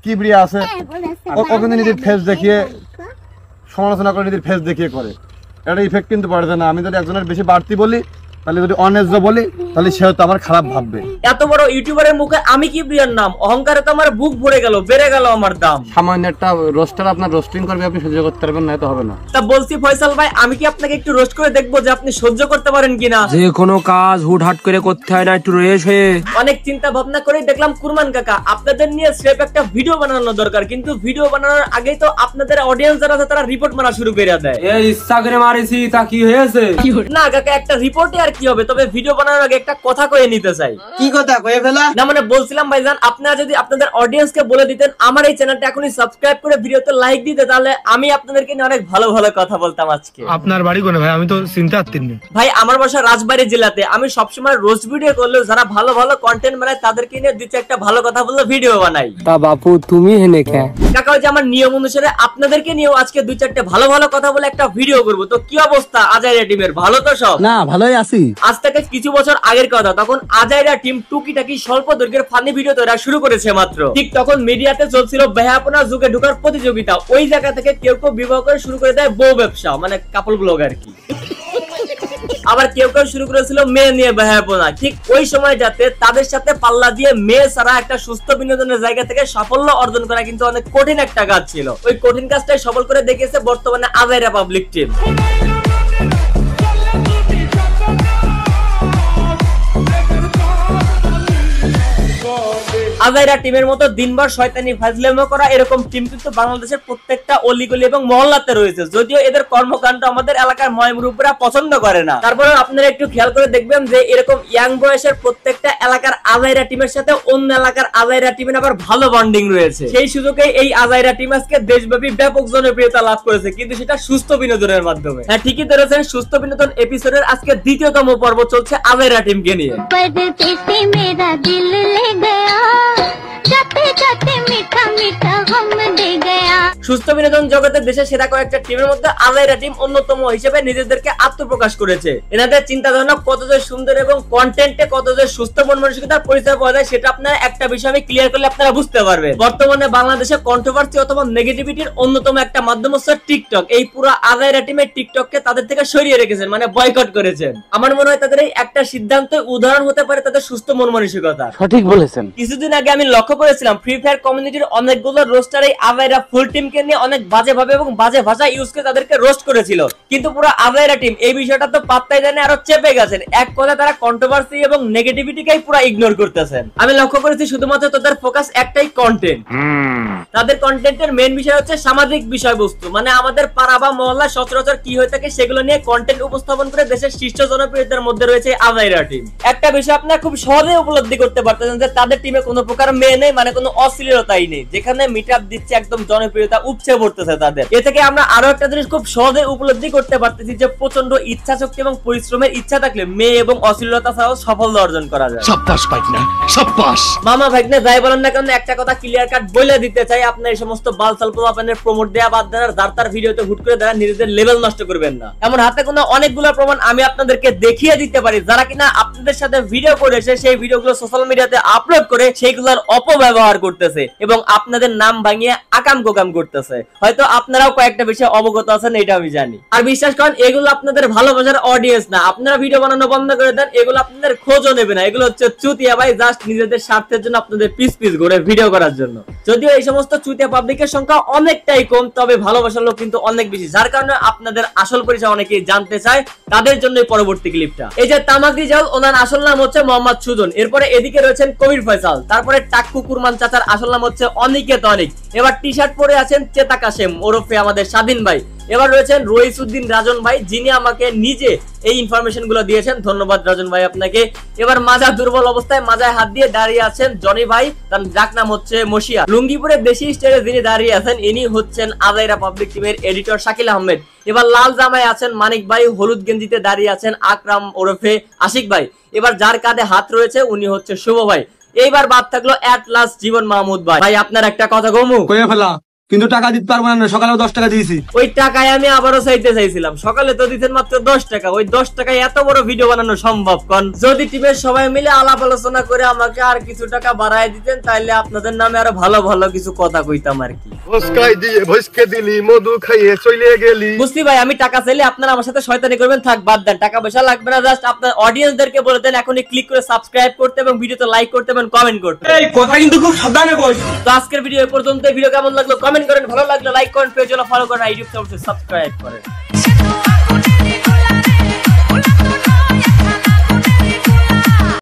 কিবরিয়া আছে, ও কিন্তু নিজের ফেস দেখিয়ে সমালোচনা করে, নিজের ফেস দেখিয়ে করে। এটা ইফেক্ট কিন্তু পড়ে না। আমি যদি একজনের বেশি বাড়তি বলি, তাহলে যদি অনেস্ট বলি, তাহলে সেও তো আমার খারাপ ভাববে। এত বড় ইউটিউবারের মুখে আমি কিবরিয়ার নাম, অহংকারে তো আমার বুক ভরে গেল, বেড়ে গেল আমার দাম। সামান্য একটা রোস্টার আপনার রোস্টিং করবে, আপনি সহ্য করতে পারবেন না, তো হবে না। তা বলছি ফয়সাল ভাই, আমি কি আপনাকে একটু রোস্ট করে দেখবো যে আপনি সহ্য করতে পারেন কিনা? যে কোনো কাজ হুটহাট করে করতে হয় না, একটু রেশ হয়ে। অনেক চিন্তা ভাবনা করে দেখলাম কুরমান কাকা আপনাদের নিয়ে স্রেফ একটা ভিডিও বানানো দরকার, কিন্তু ভিডিও বানানোর আগেই তো আপনাদের অডিয়েন্স যারা আছে তারা রিপোর্ট মারা শুরু করে দেয়। এই ইচ্ছা করে মারিছি, তা কি হয়েছে? না কাকা, একটা রিপোর্টে আর কি হবে, তবে ভিডিও বানানোর আগে একটা কথা কয়ে নিতে চাই। কি কথা কয়ে ফেলা? না মানে বলছিলাম ভাইজান, আপনারা যদি আপনাদের অডিয়েন্সকে বলে দিতেন আমার এই চ্যানেলটা এখনই সাবস্ক্রাইব করে ভিডিওতে লাইক দিতে, তাহলে আমি আপনাদেরকে নিয়ে অনেক ভালো ভালো কথা বলতাম আজকে। আপনার বাড়ি কোনে ভাই? আমি তো চিনতে পারতেন না ভাই। আমার বাসা রাজবাড়ী জেলাতে। আমি সবসময় রোস্ট ভিডিও করলেও যারা ভালো ভালো কন্টেন্ট বানায় তাদেরকে নিয়ে দিতে একটা ভালো কথা বললে ভিডিও বানাই। তা বাপু তুমি হেনে কে? কাকা ওই যে আমার নিয়ম অনুসারে আপনাদেরকে নিয়েও আজকে দুই চারটে ভালো ভালো কথা বলে একটা ভিডিও করব। তো কি অবস্থা আজাইরা টিমের? ভালো তো সব? না, ভালোই আছি। আজ থেকে কিছু বছর আগের কথা, তখন আজাইরা টিম টুকিটাকি স্বল্প দৈর্ঘ্যের ফানি ভিডিও তৈরি শুরু করেছে মাত্র। ঠিক তখন মিডিয়াতে চলছিল বেহাপনা যুগে ঢোকার প্রতিযোগিতা। ওই জায়গা থেকে কেউ কেউ বিবাহ করে শুরু করে দেয় বউ ব্যবসা, মানে কাপল ব্লগ আর কি। আবার কেউ কেউ শুরু করেছিল মেয়ে নিয়ে বেহাপনা। ঠিক ওই সময় যাতে তাদের সাথে পাল্লা দিয়ে মেয়ে ছাড়া একটা সুস্থ বিনোদনের জায়গা থেকে সাফল্য অর্জন করা কিন্তু অনেক কঠিন একটা কাজ ছিল। ওই কঠিন কাজটাই সফল করে দেখিয়েছে বর্তমানে আজাইরা পাবলিক টিম। আজাইরা টিমের মতো দিনভর শয়তানি ফাজলামো করা এরকম টিম কিন্তু বাংলাদেশের প্রত্যেকটা অলিগলি এবং মহল্লাতে রয়েছে। যদিও এদের কর্মকাণ্ড আমাদের এলাকার ময়মরূপরা পছন্দ করে না, তারপরে আপনারা একটু খেয়াল করে দেখবেন যে এরকম ইয়াং বয়সের প্রত্যেকটা এলাকার আজাইরা টিমের সাথে অন্য এলাকার আজাইরা টিমের আবার ভালো বন্ডিং রয়েছে। সেই সুযোগে এই আজাইরা টিম আজকে দেশব্যাপী ব্যাপক জনপ্রিয়তা লাভ করেছে, কিন্তু সেটা সুস্থ বিনোদনের মাধ্যমে। হ্যাঁ ঠিকই ধরেছেন, সুস্থ বিনোদন এপিসোডের আজকে দ্বিতীয়তম পর্ব চলছে আজাইরা টিমকে নিয়ে। সুস্থ বিনোদন জগতে দেশের সেরা কয়েকটা টিমের মধ্যে আজাইরা টিম অন্যতম হিসেবে নিজেদেরকে আত্মপ্রকাশ করেছে। এনাদের চিন্তা ধারণা কত যে সুন্দর এবং কন্টেন্টে কত যে সুস্থ মন মানসিকতার পরিচয় পাওয়া যায়, সেটা আপনারা একটা বিষয় আমি ক্লিয়ার করলে আপনারা বুঝতে পারবেন। বর্তমানে বাংলাদেশে কন্ট্রোভার্সি অথবা নেগেটিভিটির অন্যতম একটা মাধ্যম হচ্ছে টিকটক। এই পুরো আজাইরা টিমের টিকটককে তাদের থেকে সরিয়ে রেখেছেন, মানে বয়কট করেছেন। আমার মনে হয় তাদের এই একটা সিদ্ধান্ত উদাহরণ হতে পারে তাদের সুস্থ মন মানসিকতা। সঠিক বলেছেন। কিছুদিন আগে আমি লক্ষ্য করেছিলাম ফ্রি ফায়ার কমিউনিটির অনেকগুলো রোস্টার এই আজাইরা ফুল টিমকে নিয়ে অনেক বাজে ভাবে এবং বাজে ভাষা ইউজ করে তাদেরকে রোস্ট করেছিল, কিন্তু পুরো আজাইরা টিম এই বিষয়টা তো পাত্তাই দেয় না, আরো চেপে গেছেন। এক কথা তারা কন্ট্রোভার্সি এবং নেগেটিভিটিকেই পুরো ইগনোর করতেছেন। আমি লক্ষ্য করেছি শুধুমাত্র তাদের ফোকাস একটাই, কন্টেন্ট। তাদের কন্টেন্টের মেইন বিষয় হচ্ছে সামাজিক বিষয়বস্তু, মানে আমাদের পাড়া বা মহল্লা সচরাচর কি হয়ে থাকে সেগুলো নিয়ে কন্টেন্ট উপস্থাপন করে দেশের শীর্ষ জনপ্রিয়তার মধ্যে রয়েছে আজাইরা টিম। একটা বিষয় আপনারা খুব সহজে উপলব্ধি করতে পারতেছেন যে তাদের টিমে কোনো প্রকার মেয়ে নেই, মানে কোনো অশ্লীলতাই নেই। যেখানে মিটআপ দিচ্ছে একদম জনপ্রিয়তা উপচে পড়তেছে তাদের। এ থেকে আমরা আরো একটা জিনিস খুব সহজে উপলব্ধি করতে পারতেছি যে প্রচন্ড ইচ্ছা শক্তি এবং পরিশ্রমের ইচ্ছা থাকলে মেয়ে এবং অশ্লীলতা ছাড়াও সাফল্য অর্জন করা যায়। সাব্বাস ভাইকনা, সাব্বাস। মামা ভাইকনা যাই বলেন না কেন, একটা কথা ক্লিয়ার কাট বলে দিতে চাই, আপনার এই সমস্ত বালসাল পোলাপানের প্রমোট দেয়া বাদ দেওয়ার দাঁড়ার ভিডিওতে হুট করে দ্বারা নিজেদের লেভেল নষ্ট করবেন না। এমন হাতে কোনো অনেকগুলো প্রমাণ আমি আপনাদেরকে দেখিয়ে দিতে পারি যারা কিনা আপনাদের সাথে ভিডিও করেছে, সেই ভিডিওগুলো সোশ্যাল মিডিয়াতে আপলোড করে সেইগুলোর অপব্যবহার করতেছে এবং আপনাদের নাম ভাঙিয়ে আকাম কোকাম করতেছে। হয়তো আপনারাও কয়েকটা বিষয়ে অবগত আছেন, এটা আমি জানি। আর বিশ্বাস করেন এগুলো আপনাদের ভালোবাসার অডিয়েন্স না। আপনারা ভিডিও বানানো বন্ধ করে দেন, এগুলো আপনাদের খোঁজও নেবে না। এগুলো হচ্ছে চুতিয়া ভাই, জাস্ট নিজেদের স্বার্থের জন্য আপনাদের পিস পিস ঘুরে ভিডিও করার জন্য। যদিও এই সমস্ত চুতিয়া পাবলিকের সংখ্যা অনেকটাই কম, তবে ভালোবাসার লোক কিন্তু অনেক বেশি, যার কারণে আপনাদের আসল পরিচয় অনেকেই জানতে চায়। তাদের জন্য পরবর্তী ক্লিপটা। এই যে তামাকরি জাল, ওনার আসল নাম হচ্ছে মোহাম্মদ সুজন। এরপরে এদিকে রয়েছেন কবির ফয়সাল, তারপরে টাক্কু কুরমান চাচার আসল নাম হচ্ছে অনিকেত অনিক। এবার টি শার্ট পরে আছেন চেতা কাশেম ওরফে আমাদের স্বাধীন ভাই। এবার রয়েছেন রইসউদ্দিন রাজন ভাই, যিনি আমাকে নিজে এই ইনফরমেশন গুলো দিয়েছেন। ধন্যবাদ রাজন ভাই আপনাকে। এবার মাজা দুর্বল অবস্থায় মাজায় হাত দিয়ে দাঁড়িয়ে আছেন জনি ভাই, তার ডাক নাম হচ্ছে মশিয়া। লুঙ্গিপুরে দেশি স্টাইলে যিনি দাঁড়িয়ে আছেন ইনি হচ্ছেন আজাইরা পাবলিক টিমের এডিটর শাকিল আহমেদ। এবার লাল জামায় আছেন মানিক ভাই, হলুদ গেঞ্জিতে দাঁড়িয়ে আছেন আকরাম ওরফে আশিক ভাই। এবার যার কাঁধে হাত রয়েছে উনি হচ্ছে শুভ ভাই। এইবার বাদ থাকলো এট লাস্ট জীবন মাহমুদ ভাই। ভাই আপনার একটা কথা গমু কইয়া ফেলা। কিন্তু টাকা দিতে পারবো না, সকালেও 10 টাকা দিয়েছি। ওই টাকায় আমি আবারও চাইতে চাইছিলাম, সকালে তো দিতেন মাত্র 10 টাকা। ওই 10 টাকায় এত বড় ভিডিও বানানো সম্ভব কোন? যদি টিমের সবাই মিলে আলাপ আলোচনা করে আমাকে আর কিছু টাকা বাড়ায় দিতেন, তাহলে আপনাদের নামে আরো ভালো ভালো কিছু কথা কইতাম আর কি। ভস্কাই দিয়ে ভস্কে দিলি, মধু খাইয়ে চলে গেলি। বুঝলি ভাই, আমি টাকা চাইলে আপনারা আমার সাথে শয়তানি করবেন, থাক বাদ দেন, টাকা পয়সা লাগবে না। জাস্ট আপনার অডিয়েন্সদেরকে বলে দেন এখনই ক্লিক করে সাবস্ক্রাইব করতে এবং ভিডিওতে লাইক করতে এবং কমেন্ট করতে। এই কথা কিন্তু খুব সাবধানে কই। তো আজকের ভিডিও এই পর্যন্ত। ভিডিও কেমন লাগলো কমেন্ট করেন, ভালো লাগলো লাইক করেন, পেজ ফলো করেন, ইউটিউব চ্যানেল সাবস্ক্রাইব করেন।